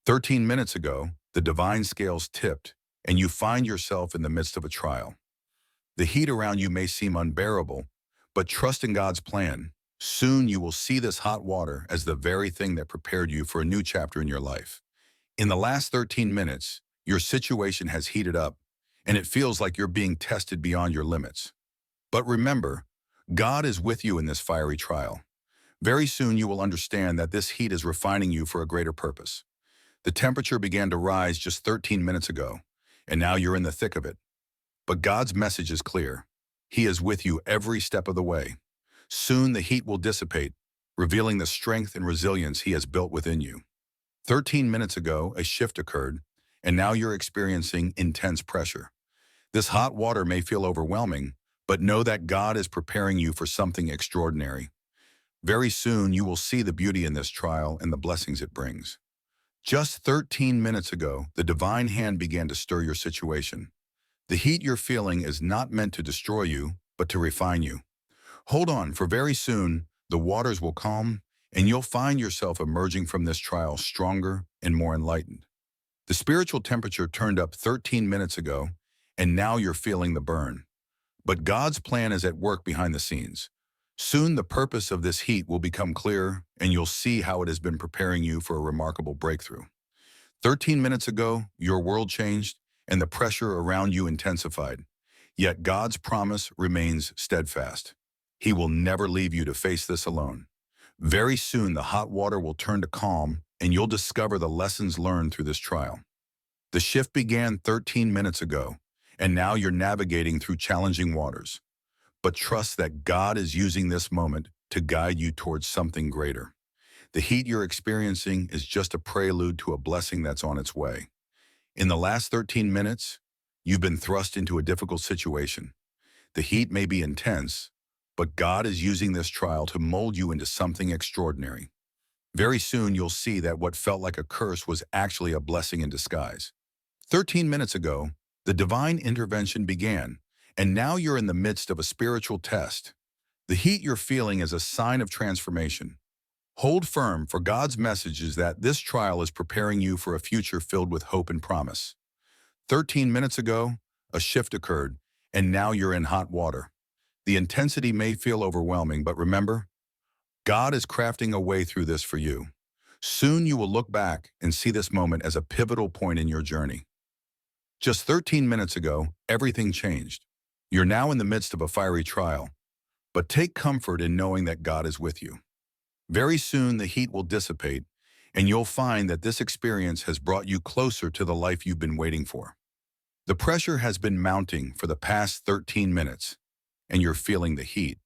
13 minutes ago, the divine scales tipped, and you find yourself in the midst of a trial. The heat around you may seem unbearable, but trust in God's plan. Soon you will see this hot water as the very thing that prepared you for a new chapter in your life. In the last 13 minutes, your situation has heated up, and it feels like you're being tested beyond your limits. But remember, God is with you in this fiery trial. Very soon you will understand that this heat is refining you for a greater purpose. The temperature began to rise just 13 minutes ago, and now you're in the thick of it. But God's message is clear. He is with you every step of the way. Soon the heat will dissipate, revealing the strength and resilience He has built within you. 13 minutes ago, a shift occurred, and now you're experiencing intense pressure. This hot water may feel overwhelming, but know that God is preparing you for something extraordinary. Very soon you will see the beauty in this trial and the blessings it brings. Just 13 minutes ago, the divine hand began to stir your situation. The heat you're feeling is not meant to destroy you, but to refine you. Hold on, for very soon, the waters will calm, and you'll find yourself emerging from this trial stronger and more enlightened. The spiritual temperature turned up 13 minutes ago, and now you're feeling the burn. But God's plan is at work behind the scenes. Soon the purpose of this heat will become clear, and you'll see how it has been preparing you for a remarkable breakthrough. 13 minutes ago, your world changed, and the pressure around you intensified. Yet God's promise remains steadfast. He will never leave you to face this alone. Very soon the hot water will turn to calm, and you'll discover the lessons learned through this trial. The shift began 13 minutes ago, and now you're navigating through challenging waters. But trust that God is using this moment to guide you towards something greater. The heat you're experiencing is just a prelude to a blessing that's on its way. In the last 13 minutes, you've been thrust into a difficult situation. The heat may be intense, but God is using this trial to mold you into something extraordinary. Very soon you'll see that what felt like a curse was actually a blessing in disguise. 13 minutes ago, the divine intervention began, and now you're in the midst of a spiritual test. The heat you're feeling is a sign of transformation. Hold firm, for God's message is that this trial is preparing you for a future filled with hope and promise. 13 minutes ago, a shift occurred, and now you're in hot water. The intensity may feel overwhelming, but remember, God is crafting a way through this for you. Soon you will look back and see this moment as a pivotal point in your journey. Just 13 minutes ago, everything changed. You're now in the midst of a fiery trial, but take comfort in knowing that God is with you. Very soon the heat will dissipate, and you'll find that this experience has brought you closer to the life you've been waiting for. The pressure has been mounting for the past 13 minutes, and you're feeling the heat.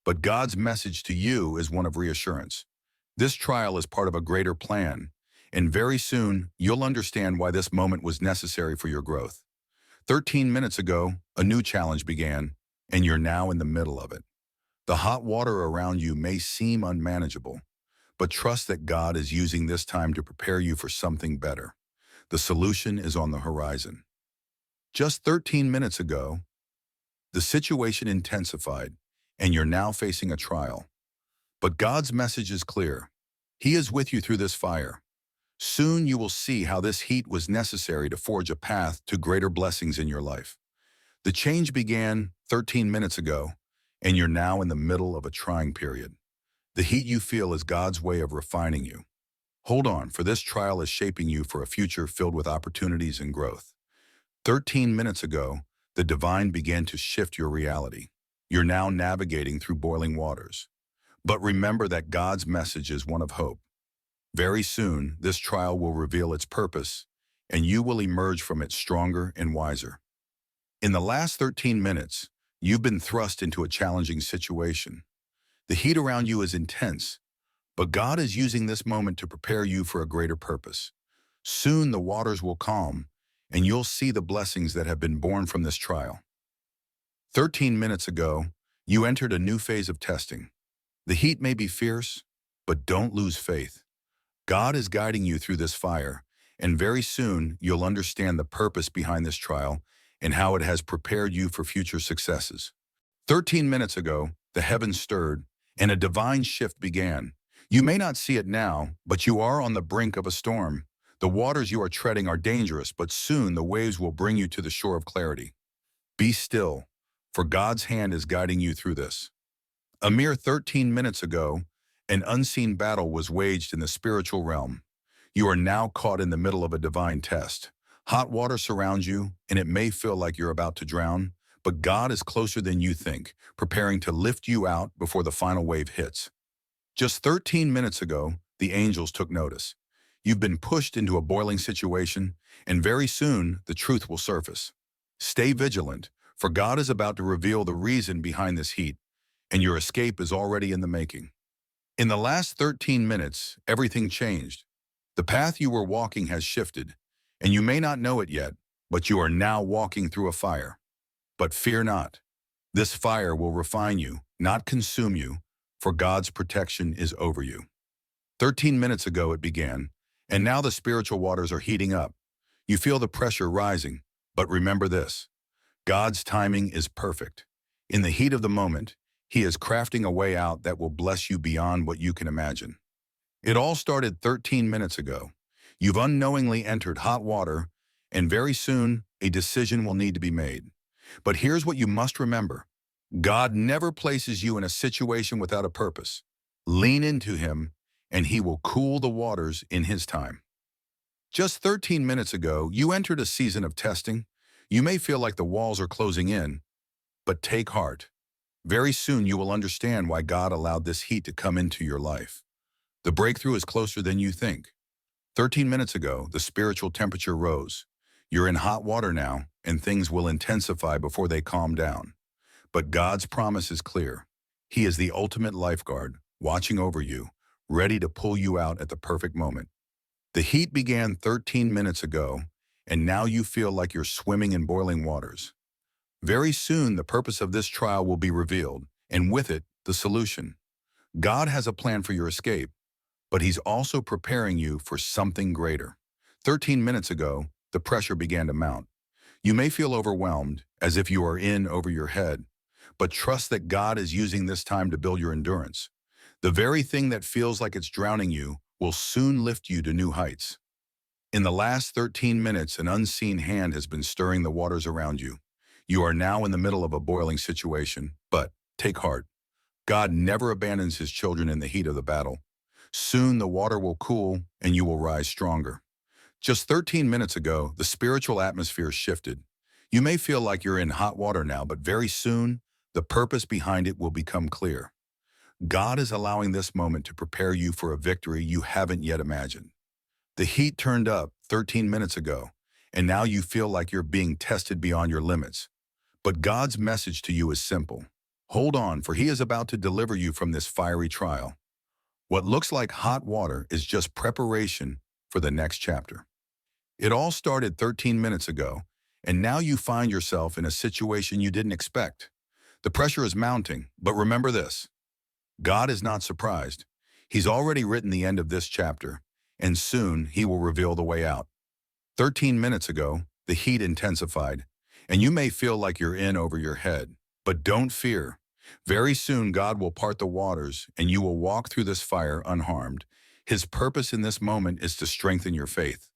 But God's message to you is one of reassurance. This trial is part of a greater plan, and very soon you'll understand why this moment was necessary for your growth. 13 minutes ago, a new challenge began, and you're now in the middle of it. The hot water around you may seem unmanageable, but trust that God is using this time to prepare you for something better. The solution is on the horizon. Just 13 minutes ago, the situation intensified, and you're now facing a trial. But God's message is clear. He is with you through this fire. Soon you will see how this heat was necessary to forge a path to greater blessings in your life. The change began 13 minutes ago, and you're now in the middle of a trying period. The heat you feel is God's way of refining you. Hold on, for this trial is shaping you for a future filled with opportunities and growth. 13 minutes ago, the divine began to shift your reality. You're now navigating through boiling waters. But remember that God's message is one of hope. Very soon, this trial will reveal its purpose, and you will emerge from it stronger and wiser. In the last 13 minutes, you've been thrust into a challenging situation. The heat around you is intense, but God is using this moment to prepare you for a greater purpose. Soon the waters will calm, and you'll see the blessings that have been born from this trial. 13 minutes ago, you entered a new phase of testing. The heat may be fierce, but don't lose faith. God is guiding you through this fire, and very soon you'll understand the purpose behind this trial and how it has prepared you for future successes. 13 minutes ago, the heavens stirred, and a divine shift began. You may not see it now, but you are on the brink of a storm. The waters you are treading are dangerous, but soon the waves will bring you to the shore of clarity. Be still, for God's hand is guiding you through this. A mere 13 minutes ago, an unseen battle was waged in the spiritual realm. You are now caught in the middle of a divine test. Hot water surrounds you, and it may feel like you're about to drown, but God is closer than you think, preparing to lift you out before the final wave hits. Just 13 minutes ago, the angels took notice. You've been pushed into a boiling situation, and very soon the truth will surface. Stay vigilant, for God is about to reveal the reason behind this heat, and your escape is already in the making. In the last 13 minutes, everything changed. The path you were walking has shifted, and you may not know it yet, but you are now walking through a fire. But fear not. This fire will refine you, not consume you, for God's protection is over you. 13 minutes ago it began, and now the spiritual waters are heating up. You feel the pressure rising, but remember this: God's timing is perfect. In the heat of the moment, He is crafting a way out that will bless you beyond what you can imagine. It all started 13 minutes ago. You've unknowingly entered hot water, and very soon a decision will need to be made. But here's what you must remember: God never places you in a situation without a purpose. Lean into Him, and He will cool the waters in His time. Just 13 minutes ago, you entered a season of testing. You may feel like the walls are closing in, but take heart. Very soon you will understand why God allowed this heat to come into your life. The breakthrough is closer than you think. 13 minutes ago, the spiritual temperature rose. You're in hot water now, and things will intensify before they calm down. But God's promise is clear. He is the ultimate lifeguard, watching over you, ready to pull you out at the perfect moment. The heat began 13 minutes ago, and now you feel like you're swimming in boiling waters. Very soon, the purpose of this trial will be revealed, and with it, the solution. God has a plan for your escape, but He's also preparing you for something greater. 13 minutes ago, the pressure began to mount. You may feel overwhelmed, as if you are in over your head, but trust that God is using this time to build your endurance. The very thing that feels like it's drowning you will soon lift you to new heights. In the last 13 minutes, an unseen hand has been stirring the waters around you. You are now in the middle of a boiling situation, but take heart. God never abandons His children in the heat of the battle. Soon the water will cool and you will rise stronger. Just 13 minutes ago, the spiritual atmosphere shifted. You may feel like you're in hot water now, but very soon, the purpose behind it will become clear. God is allowing this moment to prepare you for a victory you haven't yet imagined. The heat turned up 13 minutes ago, and now you feel like you're being tested beyond your limits. But God's message to you is simple. Hold on, for He is about to deliver you from this fiery trial. What looks like hot water is just preparation for the next chapter. It all started 13 minutes ago, and now you find yourself in a situation you didn't expect. The pressure is mounting, but remember this: God is not surprised. He's already written the end of this chapter, and soon He will reveal the way out. 13 minutes ago, the heat intensified, and you may feel like you're in over your head. But don't fear. Very soon God will part the waters, and you will walk through this fire unharmed. His purpose in this moment is to strengthen your faith.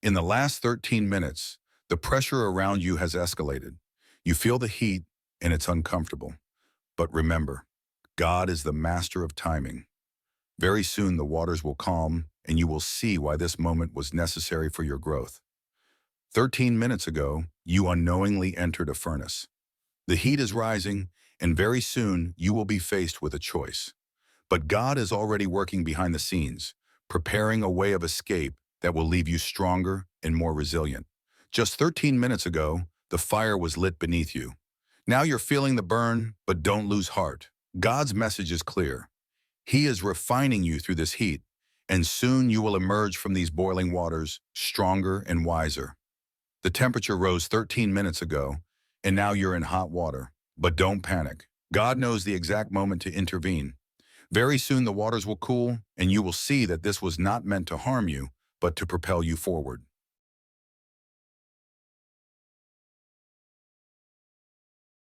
In the last 13 minutes, the pressure around you has escalated. You feel the heat, and it's uncomfortable. But remember, God is the master of timing. Very soon the waters will calm, and you will see why this moment was necessary for your growth. 13 minutes ago, you unknowingly entered a furnace. The heat is rising, and very soon you will be faced with a choice. But God is already working behind the scenes, preparing a way of escape that will leave you stronger and more resilient. Just 13 minutes ago, the fire was lit beneath you. Now you're feeling the burn, but don't lose heart. God's message is clear. He is refining you through this heat, and soon you will emerge from these boiling waters stronger and wiser. The temperature rose 13 minutes ago, and now you're in hot water. But don't panic. God knows the exact moment to intervene. Very soon the waters will cool, and you will see that this was not meant to harm you, but to propel you forward.